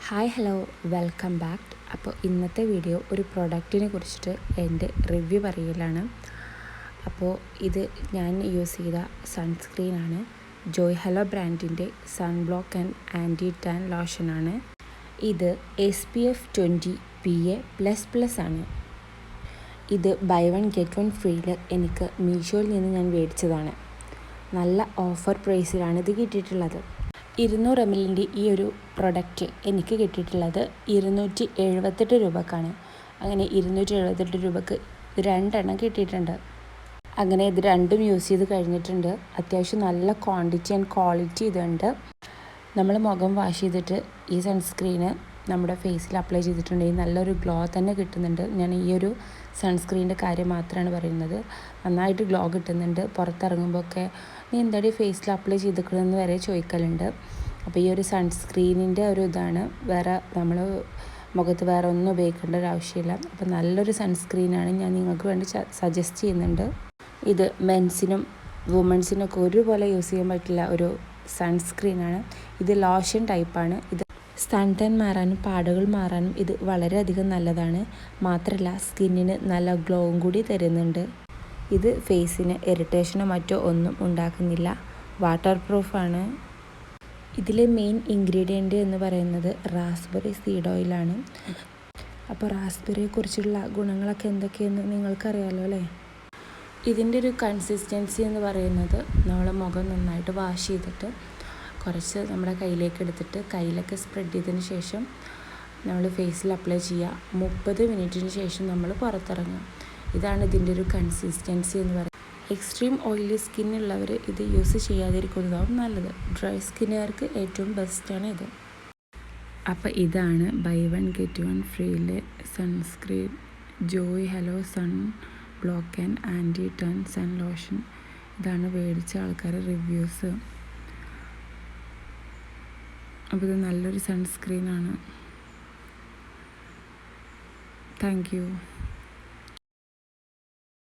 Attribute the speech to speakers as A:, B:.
A: Hi hello welcome back. അപ്പോൾ ഇന്നത്തെ video ഒരു പ്രൊഡക്റ്റിനെ കുറിച്ചിട്ട് എൻ്റെ റിവ്യൂ പറയലാണ്. അപ്പോൾ ഇത് ഞാൻ യൂസ് ചെയ്ത സൺസ്ക്രീനാണ്. ജോയ് ഹലോ ബ്രാൻഡിൻ്റെ sun block and anti tan ലോഷനാണ്. ഇത് SPF 20 PA++ ആണ്. ഇത് ബൈ വൺ ഗെറ്റ് വൺ ഫ്രീയിൽ എനിക്ക് മീഷോയിൽ നിന്ന് ഞാൻ മേടിച്ചതാണ്. നല്ല ഓഫർ പ്രൈസിലാണ് ഇത് കിട്ടിയിട്ടുള്ളത്. 200 ml ഈ ഒരു പ്രൊഡക്റ്റ് എനിക്ക് കിട്ടിയിട്ടുള്ളത് 278 രൂപക്കാണ്. അങ്ങനെ 278 രൂപക്ക് രണ്ടെണ്ണം കിട്ടിയിട്ടുണ്ട്. അങ്ങനെ ഇത് രണ്ടും യൂസ് ചെയ്ത് കഴിഞ്ഞിട്ടുണ്ട്. അത്യാവശ്യം നല്ല ക്വാണ്ടിറ്റി ആൻഡ് ക്വാളിറ്റി ഇതുണ്ട്. നമ്മൾ മുഖം വാഷ് ചെയ്തിട്ട് ഈ സൺസ്ക്രീന് നമ്മുടെ ഫേസിൽ അപ്ലൈ ചെയ്തിട്ടുണ്ടെങ്കിൽ നല്ലൊരു ഗ്ലോ തന്നെ കിട്ടുന്നുണ്ട്. ഞാൻ ഈ ഒരു സൺസ്ക്രീനിൻ്റെ കാര്യം മാത്രമാണ് പറയുന്നത്. നന്നായിട്ട് ഗ്ലോ കിട്ടുന്നുണ്ട്. പുറത്തിറങ്ങുമ്പോൾ ഒക്കെ നീ എന്താടി ഫേസിൽ അപ്ലൈ ചെയ്തിരിക്കണമെന്ന് വരെ ചോദിക്കലുണ്ട്. അപ്പോൾ ഈ ഒരു സൺസ്ക്രീനിൻ്റെ ഒരു ഇതാണ്. വേറെ നമ്മൾ മുഖത്ത് വേറെ ഒന്നും ഉപയോഗിക്കേണ്ട ഒരു ആവശ്യമില്ല. അപ്പോൾ നല്ലൊരു സൺസ്ക്രീനാണ്. ഞാൻ നിങ്ങൾക്ക് വേണ്ടി സജസ്റ്റ് ചെയ്യുന്നുണ്ട്. ഇത് മെൻസിനും വുമൻസിനൊക്കെ ഒരുപോലെ യൂസ് ചെയ്യാൻ പറ്റില്ല ഒരു സൺസ്ക്രീനാണ്. ഇത് ലോഷൻ ടൈപ്പാണ്. ഇത് സൺ ടാൻ മാറാനും പാടുകൾ മാറാനും ഇത് വളരെയധികം നല്ലതാണ്. മാത്രമല്ല സ്കിന്നിന് നല്ല ഗ്ലോവും കൂടി തരുന്നുണ്ട്. ഇത് ഫേസിന് ഇറിറ്റേഷനോ മറ്റോ ഒന്നും ഉണ്ടാക്കുന്നില്ല. വാട്ടർ പ്രൂഫാണ്. ഇതിലെ മെയിൻ ഇൻഗ്രീഡിയൻറ്റ് എന്ന് പറയുന്നത് റാസ്ബെറി സീഡ് ഓയിലാണ്. അപ്പോൾ റാസ്ബെറിയെക്കുറിച്ചുള്ള ഗുണങ്ങളൊക്കെ എന്തൊക്കെയെന്ന് നിങ്ങൾക്കറിയാമല്ലോ അല്ലേ. ഇതിൻ്റെ ഒരു കൺസിസ്റ്റൻസി എന്ന് പറയുന്നത് നമ്മൾ മുഖം നന്നായിട്ട് വാഷ് ചെയ്തിട്ട് കുറച്ച് നമ്മുടെ കയ്യിലേക്ക് എടുത്തിട്ട് കയ്യിലൊക്കെ സ്പ്രെഡ് ചെയ്തതിന് ശേഷം നമ്മൾ ഫേസിൽ അപ്ലൈ ചെയ്യുക. 30 മിനിറ്റിന് ശേഷം നമ്മൾ പുറത്തിറങ്ങുക. ഇതാണ് ഇതിൻ്റെ ഒരു കൺസിസ്റ്റൻസി എന്ന് പറയുന്നത്. എക്സ്ട്രീം ഓയിലി സ്കിന്നുള്ളവർ ഇത് യൂസ് ചെയ്യാതിരിക്കുന്നതാവും നല്ലത്. ഡ്രൈ സ്കിന്നുകാർക്ക് ഏറ്റവും ബെസ്റ്റാണ് ഇത്. അപ്പോൾ ഇതാണ് ബൈ വൺ ഗെറ്റ് വൺ ഫ്രീയിലെ sunscreen Joy Hello sun block and anti tan sun lotion. ഇതാണ് മേടിച്ച ആൾക്കാരുടെ റിവ്യൂസ്. അപ്പോൾ ഇത് നല്ലൊരു സൺസ്ക്രീനാണ്. Thank you.